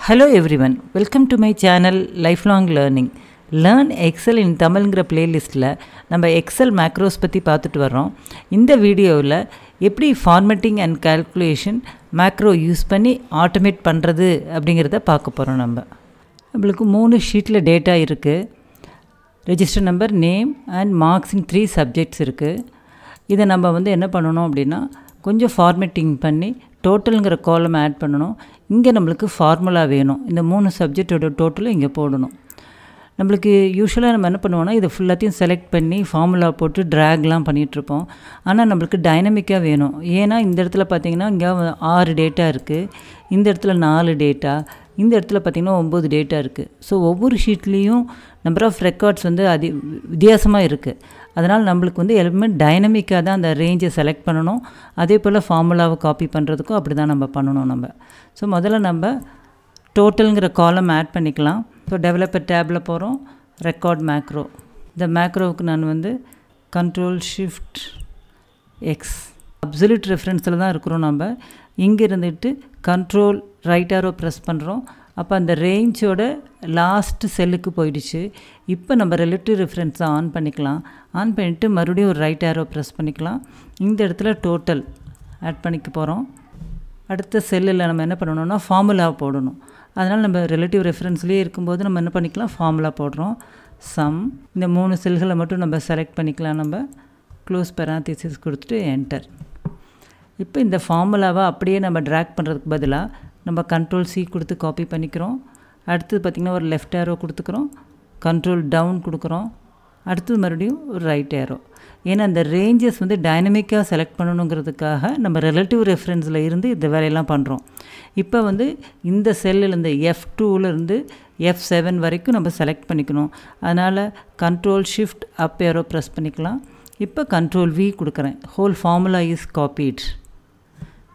Hello everyone, welcome to my channel Lifelong Learning. Learn Excel in Tamilங்கிற பிளேலிஸ்ட்டில் நம்ம XL macros பற்றி பார்த்துட்டு வரோம். இந்த வீடியோவில் எப்படி formatting and calculation macro use பண்ணி ஆட்டோமேட் பண்ணுறது அப்படிங்கிறத பார்க்க போகிறோம். நம்மளுக்கு 3 ஷீட்டில் டேட்டா இருக்குது. Register number, name and marks in 3 subjects இருக்குது. இதை நம்ம என்ன பண்ணணும் அப்படின்னா கொஞ்சம் ஃபார்மேட்டிங் பண்ணி டோட்டலுங்கிற காலம் ஆட் பண்ணணும். இங்கே நம்மளுக்கு ஃபார்முலா வேணும். இந்த 3 சப்ஜெக்டோட டோட்டலும் இங்கே போடணும். நம்மளுக்கு யூஸ்வலாக நம்ம என்ன பண்ணுவோம்னா இது ஃபுல்லாத்தையும் செலக்ட் பண்ணி ஃபார்முலா போட்டு ட்ராக்லாம் பண்ணிகிட்ருப்போம். ஆனால் நம்மளுக்கு டைனமிக்காக வேணும். ஏன்னா இந்த இடத்துல பார்த்திங்கன்னா இங்கே 6 டேட்டா இருக்குது, இந்த இடத்துல 4 டேட்டா, இந்த இடத்துல பார்த்திங்கன்னா 9 டேட்டா இருக்குது. ஸோ ஒவ்வொரு ஷீட்லேயும் நம்பர் ஆஃப் ரெக்கார்ட்ஸ் வித்தியாசமாக இருக்குது. அதனால் நம்மளுக்கு எல்லாமே டைனமிக்காக தான் அந்த ரேஞ்சை செலக்ட் பண்ணணும். அதே போல் ஃபார்முலாவை காப்பி பண்ணுறதுக்கும் அப்படி தான் நம்ம பண்ணணும். ஸோ முதல்ல நம்ம டோட்டலுங்கிற காலம் ஆட் பண்ணிக்கலாம். ஸோ டெவலப்பர் டேபில் போகிறோம், ரெக்கார்ட் மேக்ரோ. இந்த மேக்ரோவுக்கு நான் கண்ட்ரோல் ஷிஃப்ட் எக்ஸ் அப்சல்யூட் ரெஃபரன்ஸில் தான் இருக்கிறோம். நம்ம இங்கே இருந்துட்டு கண்ட்ரோல் ரைட் ஆரோ ப்ரெஸ் பண்ணுறோம். அப்போ அந்த ரேஞ்சோட லாஸ்ட்டு செல்லுக்கு போயிடுச்சு. இப்போ நம்ம ரிலேட்டிவ் ரெஃபரன்ஸை ஆன் பண்ணிக்கலாம். ஆன் பண்ணிவிட்டு மறுபடியும் ஒரு ரைட் ஆரோ ப்ரெஸ் பண்ணிக்கலாம். இந்த இடத்துல டோட்டல் ஆட் பண்ணிக்க போகிறோம். அடுத்த செல்லில் நம்ம என்ன பண்ணணும்னா ஃபார்முலா போடணும். அதனால் நம்ம ரிலேட்டிவ் ரெஃபரன்ஸ்லேயே இருக்கும்போது நம்ம என்ன பண்ணிக்கலாம், ஃபார்முலா போடுறோம். சம் இந்த 3 செல்களை மட்டும் நம்ம செலக்ட் பண்ணிக்கலாம். நம்ம க்ளோஸ் பெரான்தீசிஸ் கொடுத்துட்டு என்டர். இப்போ இந்த ஃபார்முலாவை அப்படியே நம்ம ட்ராக் பண்ணுறதுக்கு பதிலாக நம்ம கண்ட்ரோல் சி கொடுத்து காப்பி பண்ணிக்கிறோம். அடுத்தது பார்த்திங்கன்னா ஒரு லெஃப்ட் ஏரோ கொடுத்துக்கிறோம், கண்ட்ரோல் டவுன் கொடுக்குறோம், அடுத்தது மறுபடியும் ஒரு ரைட் ஏரோ. ஏன்னா அந்த ரேஞ்சஸ் டைனமிக்காக செலக்ட் பண்ணணுங்கிறதுக்காக நம்ம ரிலேட்டிவ் ரெஃபரன்ஸில் இருந்து இந்த வேலையெல்லாம் பண்ணுறோம். இப்போ இந்த செல்லில் F2லேருந்து F7 வரைக்கும் நம்ம செலக்ட் பண்ணிக்கணும். அதனால் control shift up arrow press பண்ணிக்கலாம். இப்போ கண்ட்ரோல் வி கொடுக்குறேன். Whole formula is copied.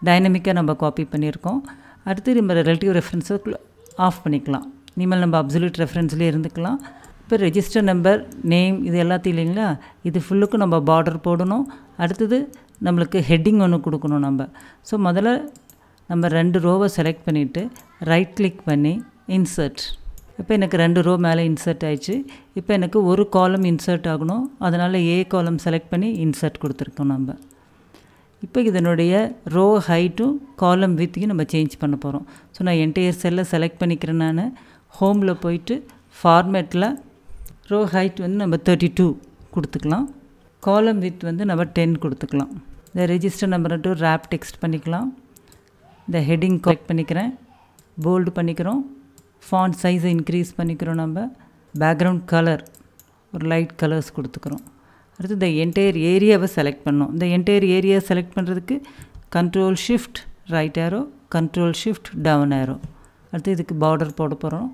டைனமிக்காக நம்ம காப்பி பண்ணியிருக்கோம். அடுத்து நம்ம ரிலேட்டிவ் ரெஃபரன்ஸை ஆஃப் பண்ணிக்கலாம். இனிமேல் நம்ம அப்சல்யூட் ரெஃபரன்ஸ்லேயே இருந்துக்கலாம். இப்போ ரெஜிஸ்டர் நம்பர், நேம் இது எல்லாத்தையும் இல்லைங்களா, இது ஃபுல்லுக்கும் நம்ம பார்டர் போடணும். அடுத்தது நம்மளுக்கு ஹெட்டிங் ஒன்று கொடுக்கணும். ஸோ முதல்ல நம்ம 2 ரோவை செலக்ட் பண்ணிவிட்டு ரைட் கிளிக் பண்ணி இன்சர்ட். இப்போ எனக்கு 2 ரோ மேலே இன்சர்ட் ஆயிடுச்சு. இப்போ எனக்கு ஒரு காலம் இன்சர்ட் ஆகணும். அதனால் ஏ காலம் செலக்ட் பண்ணி இன்சர்ட் கொடுத்துருக்கோம். இப்போ இதனுடைய ரோ ஹைட்டும் காலம் வித்தையும் நம்ம சேஞ்ச் பண்ண போகிறோம். ஸோ நான் என்டையர் செல்லை செலக்ட் பண்ணிக்கிறேன். நான் ஹோமில் போயிட்டு ஃபார்மேட்டில் ரோ ஹைட் நம்ம 32 கொடுத்துக்கலாம். காலம் வித் நம்ம 10 கொடுத்துக்கலாம். இந்த ரெஜிஸ்டர் நம்பர் ரேப் டெக்ஸ்ட் பண்ணிக்கலாம். இந்த ஹெட்டிங் கரெக்ட் பண்ணிக்கிறேன், போல்டு பண்ணிக்கிறோம், ஃபாண்ட் சைஸை இன்க்ரீஸ் பண்ணிக்கிறோம். நம்ம பேக்ரவுண்ட் கலர் ஒரு லைட் கலர்ஸ் கொடுத்துக்கிறோம். அடுத்து இந்த என்டையர் ஏரியாவை செலக்ட் பண்ணோம். இந்த என்டையர் ஏரியாவை செலக்ட் பண்ணுறதுக்கு control shift right arrow, control shift down arrow. அடுத்து இதுக்கு பார்டர் போட போகிறோம்,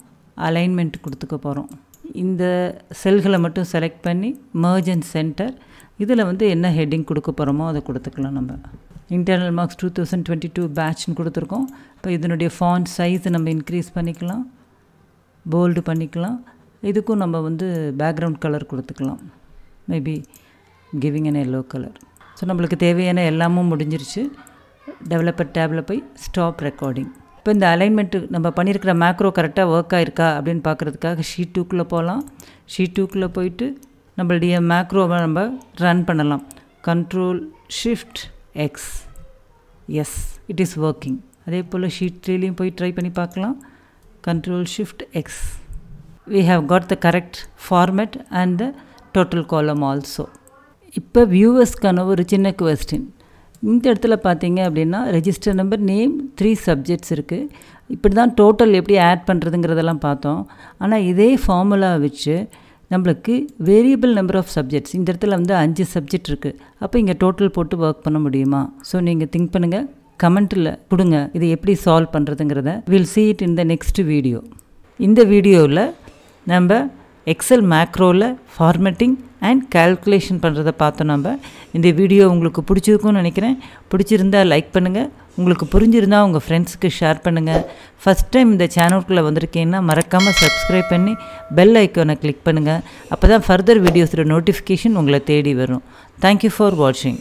அலைன்மெண்ட் கொடுத்துக்க போகிறோம். இந்த செல்களை மட்டும் செலக்ட் பண்ணி மர்ஜ் அண்ட் சென்டர். இதில் என்ன ஹெட்டிங் கொடுக்க போகிறோமோ அதை கொடுத்துக்கலாம். நம்ம இன்டர்னல் மார்க்ஸ் 2022 பேட்ச்னு கொடுத்துருக்கோம். இப்போ இதனுடைய ஃபாண்ட் சைஸை நம்ம இன்க்ரீஸ் பண்ணிக்கலாம், போல்டு பண்ணிக்கலாம். இதுக்கும் நம்ம பேக்ரவுண்ட் கலர் கொடுத்துக்கலாம், maybe giving an yellow colour. So நம்மளுக்கு தேவையான எல்லாமும் முடிஞ்சிருச்சு. டெவலப்பர் டேபில் போய் ஸ்டாப் ரெக்கார்டிங். இப்போ இந்த அலைன்மெண்ட்டு நம்ம பண்ணியிருக்கிற மேக்ரோ கரெக்டாக ஒர்க் ஆகிருக்கா அப்படின்னு பார்க்குறதுக்காக ஷீட் 2க்குள்ளே போகலாம். ஷீட் 2க்குள்ளே போயிட்டு நம்மளுடைய மேக்ரோவை நம்ம ரன் பண்ணலாம். Control shift X, S it is working. அதே போல் ஷீட் 3லேயும் போய் ட்ரை பண்ணி பார்க்கலாம். Control shift X, we have got the correct format and the total column also. இப்போ வியூவர்ஸ்க்கான ஒரு சின்ன கொஸ்டின். இந்த இடத்துல பார்த்தீங்க அப்படின்னா ரெஜிஸ்டர் நம்பர், நேம், 3 சப்ஜெக்ட்ஸ் இருக்குது. இப்படி தான் டோட்டல் எப்படி ஆட் பண்ணுறதுங்கிறதெல்லாம் பார்த்தோம். ஆனால் இதே ஃபார்முலா வச்சு நம்மளுக்கு வேரியபிள் நம்பர் ஆஃப் சப்ஜெக்ட்ஸ் இந்த இடத்துல 5 சப்ஜெக்ட் இருக்குது. அப்போ இங்கே டோட்டல் போட்டு ஒர்க் பண்ண முடியுமா? ஸோ நீங்கள் திங்க் பண்ணுங்கள், கமெண்ட்டில் கொடுங்க இதை எப்படி சால்வ் பண்ணுறதுங்கிறத. We'll see it in the next video. இந்த வீடியோவில் நம்ம எக்ஸல் மேக்ரோவில் ஃபார்மேட்டிங் அண்ட் கால்குலேஷன் பண்ணுறதை பார்த்தோம். நம்ம இந்த வீடியோ உங்களுக்கு பிடிச்சிருக்கும்னு நினைக்கிறேன். பிடிச்சிருந்தால் லைக் பண்ணுங்கள், உங்களுக்கு புரிஞ்சிருந்தால் உங்கள் ஃப்ரெண்ட்ஸுக்கு ஷேர் பண்ணுங்கள். ஃபஸ்ட் டைம் இந்த சேனலுக்குள்ளே வந்திருக்கீங்கன்னா மறக்காமல் சப்ஸ்கிரைப் பண்ணி பெல் ஐக்கானை கிளிக் பண்ணுங்கள். அப்போ தான் ஃபர்தர் வீடியோஸோட நோட்டிஃபிகேஷன் உங்களை தேடி வரும். தேங்க்யூ ஃபார் வாட்சிங்.